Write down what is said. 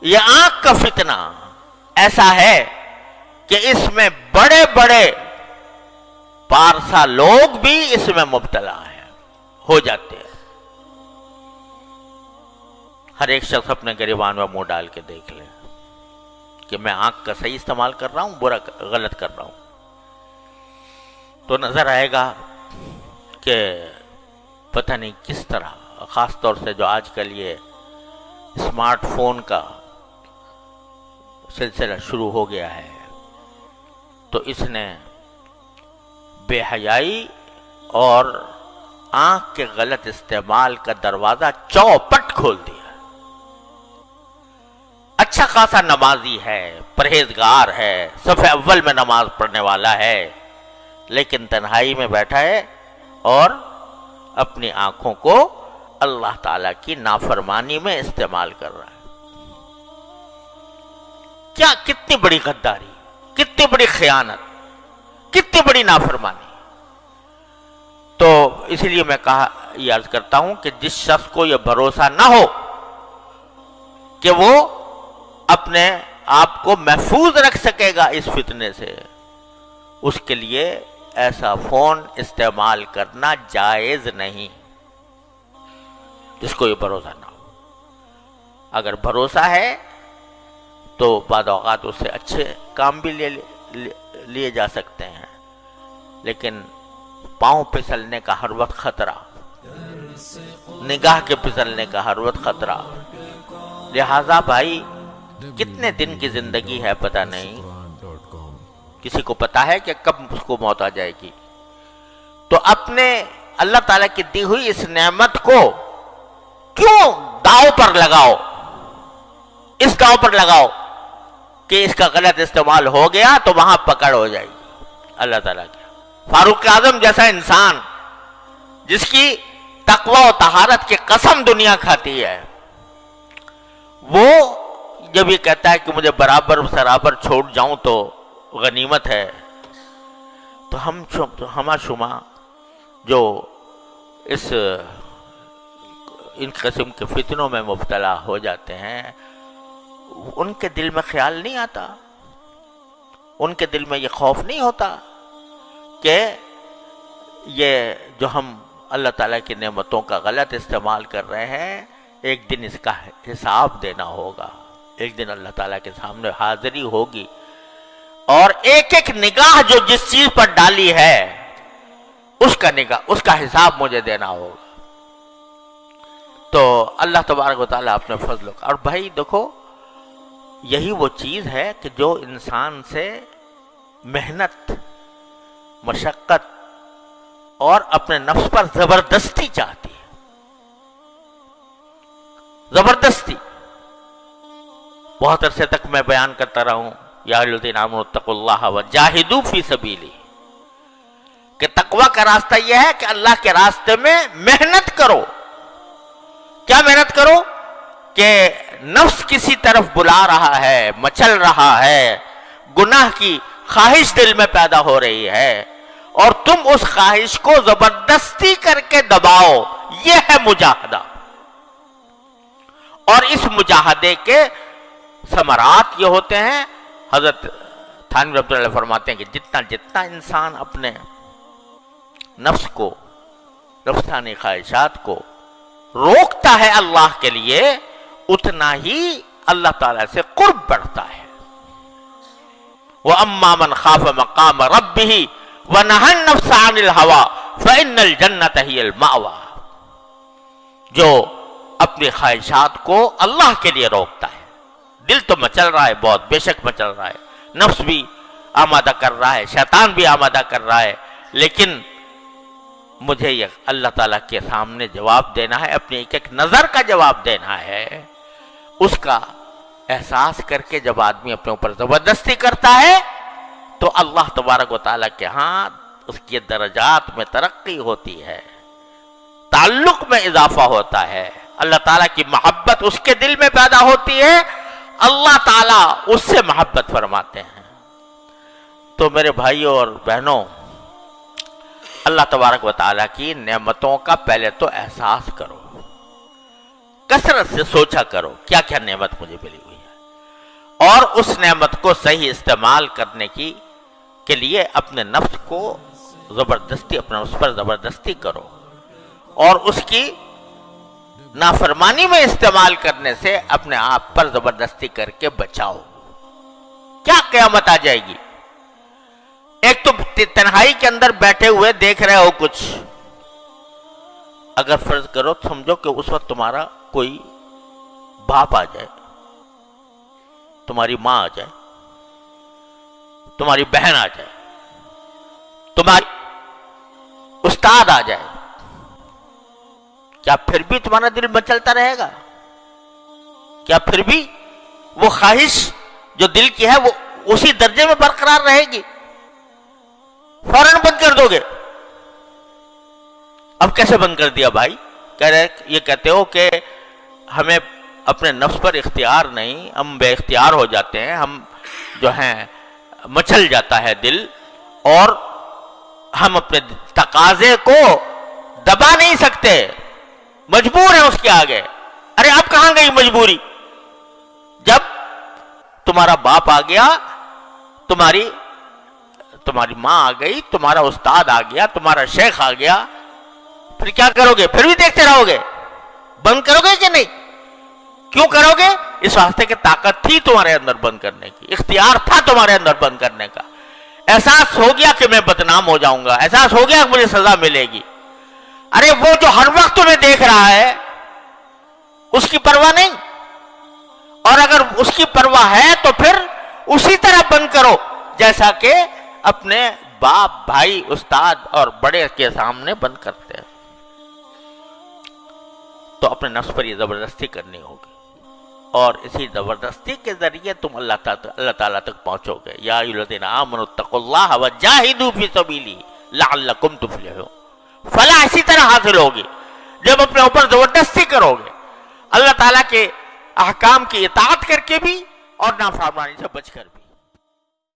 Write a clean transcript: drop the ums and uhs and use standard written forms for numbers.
یہ آنکھ کا فتنہ ایسا ہے کہ اس میں بڑے بڑے پارسا لوگ بھی اس میں مبتلا ہیں، ہو جاتے ہیں۔ ہر ایک شخص اپنے گریبان میں منہ ڈال کے دیکھ لے کہ میں آنکھ کا صحیح استعمال کر رہا ہوں، برا غلط کر رہا ہوں، تو نظر آئے گا کہ پتہ نہیں کس طرح، خاص طور سے جو آج کل یہ اسمارٹ فون کا سلسلہ شروع ہو گیا ہے، تو اس نے بے حیائی اور آنکھ کے غلط استعمال کا دروازہ چوپٹ کھول دیا۔ اچھا خاصا نمازی ہے، پرہیزگار ہے، صف اول میں نماز پڑھنے والا ہے، لیکن تنہائی میں بیٹھا ہے اور اپنی آنکھوں کو اللہ تعالیٰ کی نافرمانی میں استعمال کر رہا ہے۔ کیا کتنی بڑی غداری، کتنی بڑی خیانت، کتنی بڑی نافرمانی۔ تو اس لیے میں یہ عرض کرتا ہوں کہ جس شخص کو یہ بھروسہ نہ ہو کہ وہ اپنے آپ کو محفوظ رکھ سکے گا اس فتنے سے، اس کے لیے ایسا فون استعمال کرنا جائز نہیں، جس کو یہ بھروسہ نہ ہو۔ اگر بھروسہ ہے تو بعض اوقات اس سے اچھے کام بھی لیے جا سکتے ہیں، لیکن پاؤں پھسلنے کا ہر وقت خطرہ، نگاہ کے پھسلنے کا ہر وقت خطرہ۔ لہذا بھائی کتنے دن کی زندگی ہے پتہ نہیں، کسی کو پتا ہے کہ کب اس کو موت آ جائے گی، تو اپنے اللہ تعالیٰ کی دی ہوئی اس نعمت کو کیوں داؤ پر لگاؤ، اس داؤ پر لگاؤ کہ اس کا غلط استعمال ہو گیا تو وہاں پکڑ ہو جائے گی اللہ تعالیٰ کی۔ فاروق اعظم جیسا انسان جس کی تقوی و طہارت کی قسم دنیا کھاتی ہے، وہ جب یہ کہتا ہے کہ مجھے برابر سرابر چھوڑ جاؤں تو غنیمت ہے، تو ہما شما جو ان قسم کے فتنوں میں مبتلا ہو جاتے ہیں، ان کے دل میں خیال نہیں آتا، ان کے دل میں یہ خوف نہیں ہوتا کہ یہ جو ہم اللہ تعالیٰ کی نعمتوں کا غلط استعمال کر رہے ہیں، ایک دن اس کا حساب دینا ہوگا، ایک دن اللہ تعالیٰ کے سامنے حاضری ہوگی، اور ایک ایک نگاہ جو جس چیز پر ڈالی ہے اس کا حساب مجھے دینا ہوگا۔ تو اللہ تبارک و تعالیٰ اپنے فضل اور بھائی دیکھو، یہی وہ چیز ہے کہ جو انسان سے محنت، مشقت اور اپنے نفس پر زبردستی چاہتی ہے، زبردستی۔ بہت عرصے تک میں بیان کرتا رہا ہوں، یا ایھا الذین آمنوا اتقوا اللہ وجاہدوا فی سبیلہ، کہ تقوی کا راستہ یہ ہے کہ اللہ کے راستے میں محنت کرو۔ کیا محنت کرو؟ کہ نفس کسی طرف بلا رہا ہے، مچل رہا ہے، گناہ کی خواہش دل میں پیدا ہو رہی ہے، اور تم اس خواہش کو زبردستی کر کے دباؤ، یہ ہے مجاہدہ۔ اور اس مجاہدے کے ثمرات یہ ہوتے ہیں، حضرت تھانوی رحمۃ اللہ فرماتے ہیں کہ جتنا انسان اپنے نفس کو، نفسانی خواہشات کو روکتا ہے اللہ کے لیے، اتنا ہی اللہ تعالیٰ سے قرب بڑھتا ہے۔ وَأَمَّا مَنْ خَافَ مَقَامَ رَبِّهِ وَنَهَى النَّفْسَ عَنِ الْهَوَىٰ فَإِنَّ الْجَنَّةَ هِيَ الْمَأْوَىٰ، جو اپنی خواہشات کو اللہ کے لیے روکتا ہے، دل تو مچل رہا ہے بہت، بے شک مچل رہا ہے، نفس بھی آمادہ کر رہا ہے، شیطان بھی آمادہ کر رہا ہے، لیکن مجھے یہ اللہ تعالیٰ کے سامنے جواب دینا ہے، اپنی ایک ایک نظر کا جواب دینا ہے، اس کا احساس کر کے جب آدمی اپنے اوپر زبردستی کرتا ہے تو اللہ تبارک و تعالیٰ کے ہاں اس کی درجات میں ترقی ہوتی ہے، تعلق میں اضافہ ہوتا ہے، اللہ تعالیٰ کی محبت اس کے دل میں پیدا ہوتی ہے، اللہ تعالیٰ اس سے محبت فرماتے ہیں۔ تو میرے بھائیوں اور بہنوں، اللہ تبارک و تعالیٰ کی نعمتوں کا پہلے تو احساس کرو، کثرت سے سوچا کرو کیا کیا نعمت مجھے ملی ہوئی ہے، اور اس نعمت کو صحیح استعمال کرنے کے لیے اپنے نفس کو زبردستی، اپنے اس پر زبردستی کرو، اور اس کی نافرمانی میں استعمال کرنے سے اپنے آپ پر زبردستی کر کے بچاؤ۔ کیا قیامت آ جائے گی؟ ایک تو تنہائی کے اندر بیٹھے ہوئے دیکھ رہے ہو کچھ، اگر فرض کرو سمجھو کہ اس وقت تمہارا کوئی باپ آ جائے، تمہاری ماں آ جائے، تمہاری بہن آ جائے، تمہاری استاد آ جائے، کیا پھر بھی تمہارا دل مچلتا رہے گا؟ کیا پھر بھی وہ خواہش جو دل کی ہے وہ اسی درجے میں برقرار رہے گی؟ فوراً بند کر دو گے۔ اب کیسے بند کر دیا بھائی؟ یہ کہتے ہو کہ ہمیں اپنے نفس پر اختیار نہیں، ہم بے اختیار ہو جاتے ہیں، ہم جو ہیں مچل جاتا ہے دل، اور ہم اپنے تقاضے کو دبا نہیں سکتے، مجبور ہیں اس کے آگے۔ ارے اب کہاں گئی مجبوری؟ جب تمہارا باپ آ گیا، تمہاری ماں آ گئی، تمہارا استاد آ گیا، تمہارا شیخ آ گیا، پھر کیا کرو گے؟ پھر بھی دیکھتے رہو گے؟ بند کرو گے کہ نہیں؟ کیوں کرو گے؟ اس واسطے کہ طاقت تھی تمہارے اندر بند کرنے کی، اختیار تھا تمہارے اندر بند کرنے کا، احساس ہو گیا کہ میں بدنام ہو جاؤں گا، احساس ہو گیا کہ مجھے سزا ملے گی۔ ارے وہ جو ہر وقت تمہیں دیکھ رہا ہے اس کی پرواہ نہیں، اور اگر اس کی پرواہ ہے تو پھر اسی طرح بند کرو جیسا کہ اپنے باپ، بھائی، استاد اور بڑے کے سامنے بند کرتے ہیں۔ تو اپنے نفس پر یہ زبردستی کرنی ہوگی، اور اسی زبردستی کے ذریعے تم اللہ تعالیٰ تک پہنچو گے۔ یا ایھا الذین آمنوا اتقوا اللہ وجاہدوا فی سبیلہ لعلکم تفلحون۔ فلاح اسی طرح حاصل ہوگی جب اپنے اوپر زبردستی کرو گے، اللہ تعالیٰ کے احکام کی اطاعت کر کے بھی اور نافرمانی سے بچ کر بھی۔